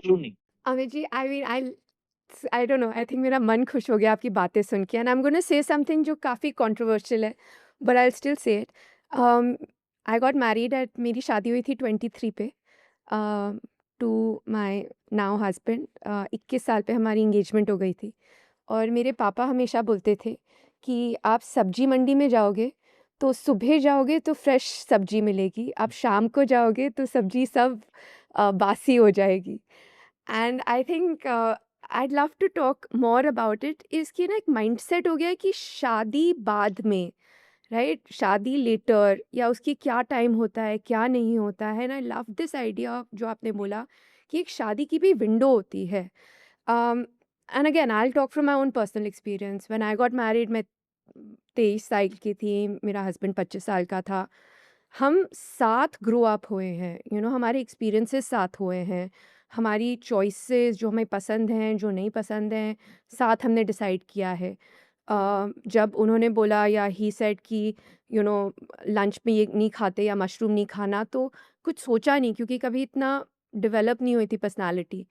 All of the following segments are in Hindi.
क्यों नहीं? Amit ji, I don't know, I think मेरा मन खुश हो गया आपकी बातें सुन के, and I am gonna say something जो काफ़ी कंट्रोवर्शियल है, but I will still say it. I got married at, मेरी शादी हुई थी 23 पे, टू माय नाउ हस्बैंड। 21 साल पे हमारी इंगेजमेंट हो गई थी। और मेरे पापा हमेशा बोलते थे कि आप सब्जी मंडी में जाओगे तो सुबह जाओगे तो फ्रेश सब्जी मिलेगी, आप शाम को जाओगे तो सब्जी सब बासी हो जाएगी। And I think I'd love to talk more about it, इसकी ना एक माइंडसेट हो गया है कि शादी बाद में, राइट, शादी लेटर, या उसकी क्या टाइम होता है क्या नहीं होता है। And I love this idea जो आपने बोला कि एक शादी की भी विंडो होती है। And again I talk from my own personal experience. When I got married, मैं 23 साल की थी, मेरा हस्बैंड 25 साल का था। हम साथ ग्रो अप हुए हैं, हमारे एक्सपीरियंसेस साथ हुए हैं, हमारी चॉइसेस जो हमें पसंद हैं जो नहीं पसंद हैं साथ हमने डिसाइड किया है। जब उन्होंने बोला या ही सेड कि यू नो लंच में ये नहीं खाते या मशरूम नहीं खाना, तो कुछ सोचा नहीं, क्योंकि कभी इतना डेवलप नहीं हुई थी पर्सनालिटी।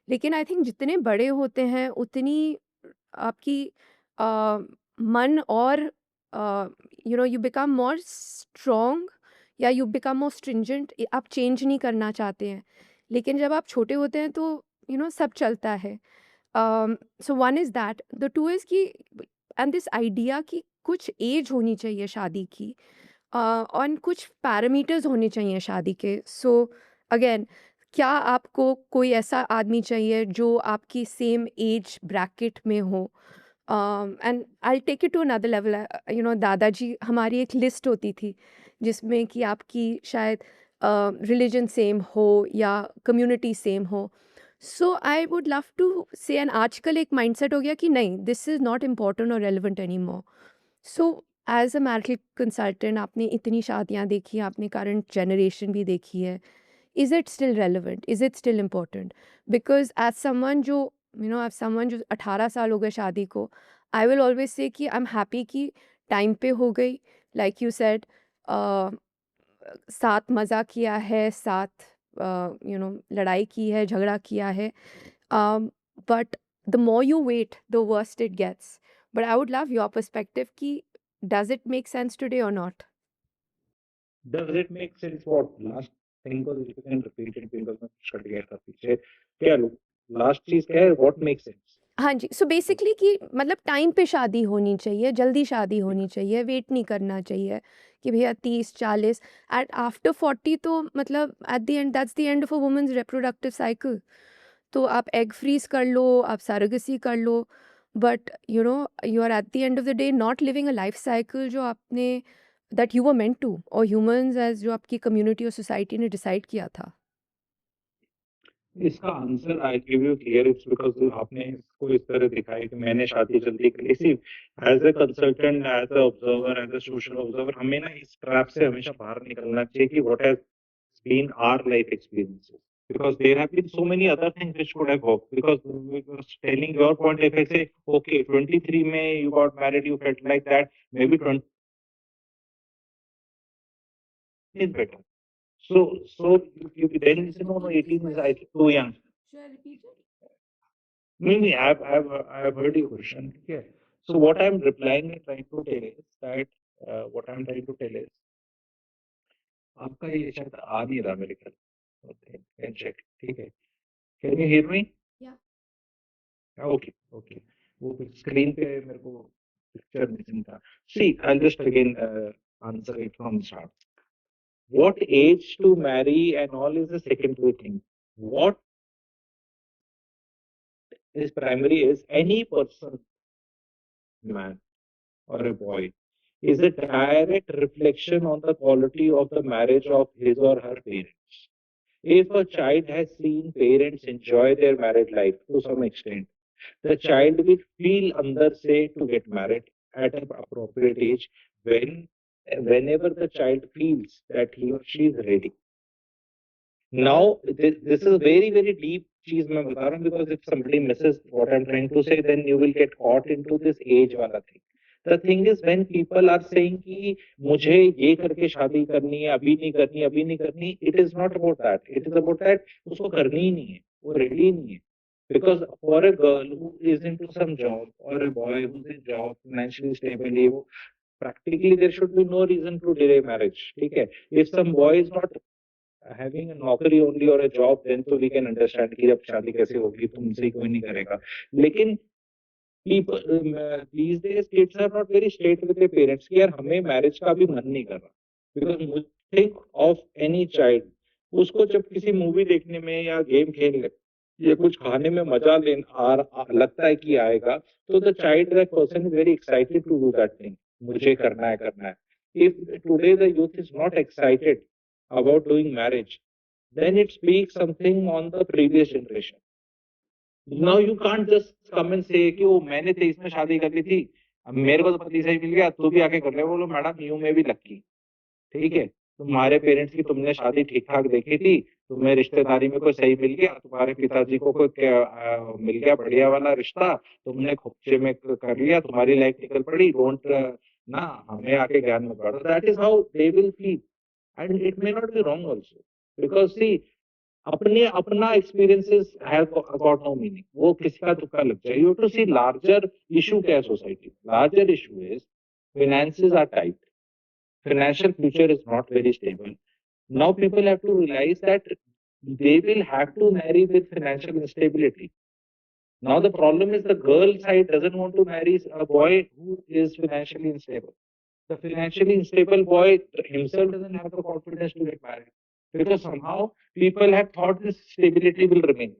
लेकिन आई थिंक जितने बड़े होते हैं उतनी आपकी अ, मन और यू बिकम मोर स्ट्रॉन्ग, या यू बिकम मोर स्ट्रिंजेंट, आप चेंज नहीं करना चाहते हैं। लेकिन जब आप छोटे होते हैं तो सब चलता है। So one is that, the two is कि एंड दिस आइडिया कि कुछ एज होनी चाहिए शादी की, और कुछ पैरामीटर्स होने चाहिए शादी के। सो अगेन, क्या आपको कोई ऐसा आदमी चाहिए जो आपकी सेम एज ब्रैकेट में हो? And I take it to another level. दादाजी, हमारी एक लिस्ट होती थी जिसमें कि आपकी शायद रिलीजन सेम हो या कम्युनिटी सेम हो। So I would love to say, and आजकल एक माइंडसेट हो गया कि नहीं, दिस इज़ नॉट इम्पॉर्टेंट और relevant any more. So as a marital consultant, आपने इतनी शादियां देखी, आपने करंट जनरेशन भी देखी है, is it still relevant, is it still important? Because as someone जो एज समवन जो 18 साल हो गए शादी को, आई विल ऑलवेज से कि आई एम हैप्पी कि टाइम पे हो गई। लाइक यू सेड, साथ मज़ा किया है, साथ लड़ाई की है, झगड़ा किया है, but the more you wait the worse it gets. But I would love your perspective कि does it make sense today और not? Does it make sense? What last thing को if you can repeat it because मैं कुछ कट गया था पीछे। क्या लास्ट चीज क्या है? What makes sense? हाँ जी, सो बेसिकली कि मतलब टाइम पे शादी होनी चाहिए, जल्दी शादी होनी चाहिए, वेट नहीं करना चाहिए कि भैया 30-40 एट आफ्टर 40, तो मतलब at the end that's the end of a women's reproductive cycle. तो आप एग फ्रीज कर लो, आप सरोगेसी कर लो, but you are at the end of the day not living a life cycle जो आपने, that you were meant to, और ह्यूमंस एज जो आपकी कम्युनिटी और सोसाइटी ने डिसाइड किया था। इसका answer I give you clear, it's because आपने इसको इस तरह दिखाया कि मैंने शादी जल्दी करी। See as a consultant, as an observer, as a social observer, हमें ना इस ट्रैप से हमेशा बाहर निकलना चाहिए कि what has been our life experiences, because there have been so many other things which could have worked. Because telling your point, if I say okay 23 May you got married, you felt like that, maybe 20 is better. So you then say no, 18 is I think too young. Maybe I've heard your question. Okay. So what I'm replying and trying to tell is that what I'm trying to tell is आपका ये शायद आ नहीं रहा मेरे ख्याल। Okay, can check. ठीक है। Can you hear me? Okay, okay. वो स्क्रीन पे मेरे को पिक्चर मिसिंग था। See, I'll just again answer it from the start. What age to marry and all is the secondary thing. What is primary is any person, man or a boy, is a direct reflection on the quality of the marriage of his or her parents. If a child has seen parents enjoy their married life to some extent, the child will feel under say to get married at an appropriate age when whenever the child feels that he or she is ready. Now this is very very deep cheese मैं बता रहा हूँ, because if somebody misses what I'm trying to say, then you will get caught into this age वाला thing. The thing is when people are saying कि मुझे ये करके शादी करनी है, अभी नहीं करनी, अभी नहीं करनी, it is not about that. It is about that उसको करनी ही नहीं है, वो रेडी नहीं है. Because for a girl who is into some job or a boy who's in job financially stable, वो practically there should be no reason to delay marriage. ठीक है. If some boy is not having a नौकरी only or a job, then तो we can understand कि अब शादी कैसे होगी, तुमसे कोई नहीं करेगा. लेकिन people these days kids are not very straight with their parents कि यार हमें मैरिज का भी मन नहीं कर रहा. Because think of any child, उसको जब किसी मूवी देखने में या गेम खेलने या कुछ खाने में मजा लगता है कि आएगा, तो the child that person is very excited to do that thing. मुझे करना है. If today the youth is not excited about doing marriage, then it speaks something on the previous generation. Now you can't just come and say कि वो मैंने 23 में शादी कर ली थी, अब मेरे को तो पति सही मिल गया, तू भी आके कर ले. बोलो मैडम यू में भी लक्की. ठीक है. तुम्हारे पेरेंट्स की तुमने शादी ठीक ठाक देखी थी, तुम्हें रिश्तेदारी में कोई सही मिल गया, तुम्हारे पिताजी को कोई मिल गया बढ़िया वाला रिश्ता, तुमने खुपचे में कर लिया, तुम्हारी लाइफ निकल पड़ी. डोंट ना हमें आके ज्ञान मत बांटो. That is how they will feel. And it may not be wrong also. Because see अपने अपना experiences have got no meaning. वो किसी का तुक्का लग जाए. You to see larger issue क्या है society. Larger issue is finances are tight. Financial future is not very stable. Now people have to realize that they will have to marry with financial instability. Now the problem is the girl side doesn't want to marry a boy who is financially unstable. The financially unstable boy himself doesn't have the confidence to get married because somehow people have thought this stability will remain.